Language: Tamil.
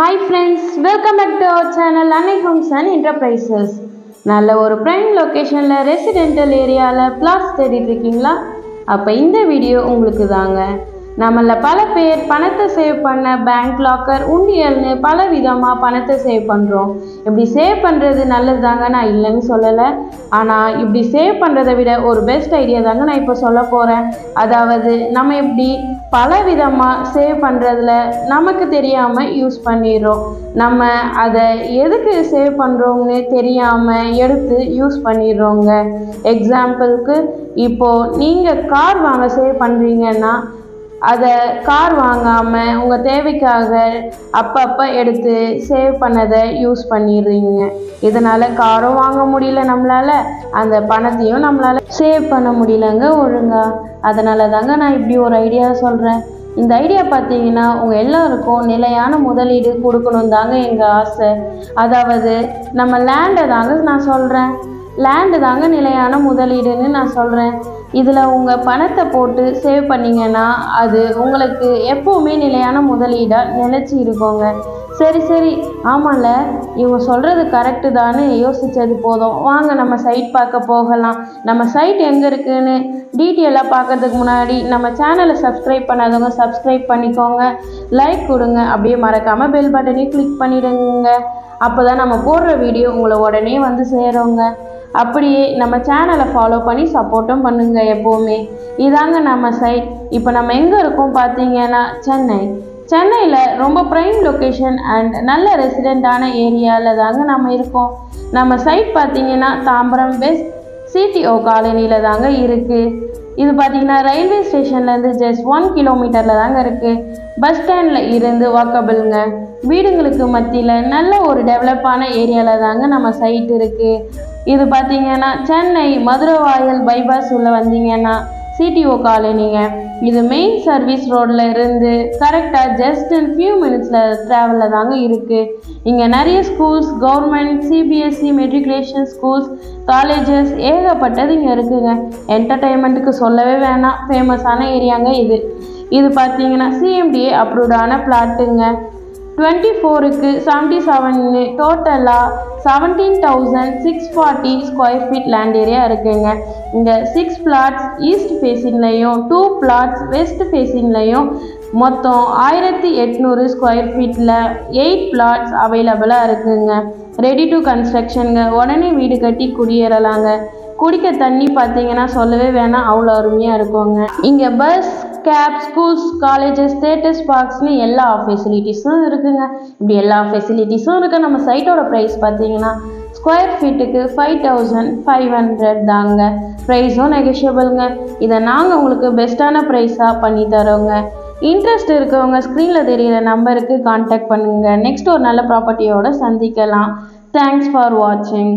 Hi friends, welcome back to our channel Annai Homes and Enterprises. நல்ல ஒரு prime locationல residential ஏரியால plots தேடிட்டு இருக்கீங்களா? அப்ப இந்த வீடியோ உங்களுக்கு தாங்க. நம்மள பல பேர் பணத்தை சேவ் பண்ண பேங்க் லாக்கர் உண்டியல்னு பல விதமாக பணத்தை சேவ் பண்ணுறோம். இப்படி சேவ் பண்ணுறது நல்லது தாங்க, நான் இல்லைன்னு சொல்லலை. ஆனால் இப்படி சேவ் பண்ணுறதை விட ஒரு பெஸ்ட் ஐடியா தாங்க நான் இப்போ சொல்ல போகிறேன். அதாவது நம்ம இப்படி பல விதமாக சேவ் பண்ணுறதுல நமக்கு தெரியாமல் யூஸ் பண்ணிடுறோம். நம்ம அதை எதுக்கு சேவ் பண்ணுறோம்னு தெரியாமல் எடுத்து யூஸ் பண்ணிடுறோங்க. எக்ஸாம்பிளுக்கு இப்போது நீங்கள் கார் வாங்க சேவ் பண்ணுறீங்கன்னா அதை கார் வாங்காமல் உங்கள் தேவைக்காக அப்பப்போ எடுத்து சேவ் பண்ணதை யூஸ் பண்ணிடுறீங்க. இதனால் காரும் வாங்க முடியல, நம்மளால் அந்த பணத்தையும் நம்மளால் சேவ் பண்ண முடியலங்க ஒழுங்காக. அதனால தாங்க நான் இப்படி ஒரு ஐடியா சொல்கிறேன். இந்த ஐடியா பார்த்தீங்கன்னா உங்கள் எல்லாருக்கும் நிலையான முதலீடு கொடுக்கணும் தாங்க எங்கள் ஆசை. அதாவது நம்ம லேண்டை தாங்க நான் சொல்கிறேன். லேண்டு தாங்க நிலையான முதலீடுன்னு நான் சொல்கிறேன். இதில் உங்கள் பணத்தை போட்டு சேவ் பண்ணிங்கன்னா அது உங்களுக்கு எப்போவுமே நிலையான முதலீடாக நினச்சி இருக்கோங்க. சரி ஆமாம்ல, இவங்க சொல்கிறது கரெக்டு தானே யோசித்தது போதும், வாங்க நம்ம சைட் பார்க்க போகலாம். நம்ம சைட் எங்கே இருக்குதுன்னு டீட்டெயிலாக பார்க்கறதுக்கு முன்னாடி நம்ம சேனலை சப்ஸ்கிரைப் பண்ணாதவங்க சப்ஸ்கிரைப் பண்ணிக்கோங்க, லைக் கொடுங்க, அப்படியே மறக்காமல் பெல் பட்டனையும் கிளிக் பண்ணிடுங்க. அப்போ தான் நம்ம போடுற வீடியோ உங்களை உடனே வந்து சேருங்க. அப்படியே நம்ம சேனலை ஃபாலோ பண்ணி சப்போர்ட்டும் பண்ணுங்கள் எப்போவுமே. இதாங்க நம்ம சைட். இப்போ நம்ம எங்கே இருக்கோம் பார்த்தீங்கன்னா சென்னையில் ரொம்ப ப்ரைம் லொக்கேஷன் அண்ட் நல்ல ரெசிடெண்ட்டான ஏரியாவில் தாங்க நம்ம இருக்கோம். நம்ம சைட் பார்த்தீங்கன்னா தாம்பரம் வெஸ்ட் CTO காலனியில் தாங்க இருக்குது. இது பார்த்தீங்கன்னா ரயில்வே ஸ்டேஷன்லேருந்து ஜஸ்ட் 1 கிலோமீட்டரில் தாங்க இருக்குது. பஸ் ஸ்டாண்டில் இருந்து வாக்கபிளுங்க. வீடுங்களுக்கு மத்தியில் நல்ல ஒரு டெவலப்பான ஏரியாவில் தாங்க நம்ம சைட் இருக்குது. இது பார்த்தீங்கன்னா சென்னை மதுரவாயல் பைபாஸ் உள்ள வந்தீங்கன்னா CTO காலனிங்க. இது மெயின் சர்வீஸ் ரோடில் இருந்து கரெக்டாக ஜஸ்ட் இன் ஃபியூ மினிட்ஸில் ட்ராவலில் தாங்க இருக்குது. இங்கே நிறைய schools, government, CBSE matriculation schools, colleges ஏகப்பட்டது இங்கே இருக்குதுங்க. என்டர்டெயின்மெண்ட்டுக்கு சொல்லவே வேணாம், ஃபேமஸான ஏரியாங்க இது. இது பார்த்தீங்கன்னா CMDA அப்ரூவ்டான பிளாட்டுங்க. 24க்கு 77 டோட்டலாக 17,640 ஸ்கொயர் ஃபீட் லேண்ட் ஏரியா இருக்குங்க. இந்த 6 பிளாட்ஸ் ஈஸ்ட் ஃபேஸிங்லையும் 2 பிளாட்ஸ் வெஸ்ட் ஃபேஸிங்லையும் மொத்தம் 1800 ஸ்கொயர் ஃபீட்டில் 8 பிளாட்ஸ் அவைலபிளாக இருக்குங்க. ரெடி டு கன்ஸ்ட்ரக்ஷனுங்க. உடனே வீடு கட்டி குடியேறலாங்க. குடிக்க தண்ணி பார்த்தீங்கன்னா சொல்லவே வேணாம், அவ்வளோ அருமையாக இருக்குங்க. இங்கே bus, cab, schools, colleges, theatres, பார்க்ஸ்னு எல்லா ஃபெசிலிட்டிஸும் இருக்குங்க. இப்படி எல்லா ஃபெசிலிட்டிஸும் இருக்குது. நம்ம சைட்டோட ப்ரைஸ் பார்த்தீங்கன்னா ஸ்கொயர் ஃபீட்டுக்கு 5,500 தாங்க. ப்ரைஸும் நெகோஷியபிளுங்க. இதை நாங்கள் உங்களுக்கு பெஸ்ட்டான ப்ரைஸாக பண்ணி தரோங்க. இன்ட்ரெஸ்ட் இருக்கவங்க ஸ்க்ரீனில் தெரிகிற நம்பருக்கு கான்டாக்ட் பண்ணுங்கள். நெக்ஸ்ட் ஒரு நல்ல ப்ராப்பர்ட்டியோடு சந்திக்கலாம். தேங்க்ஸ் ஃபார் வாட்சிங்.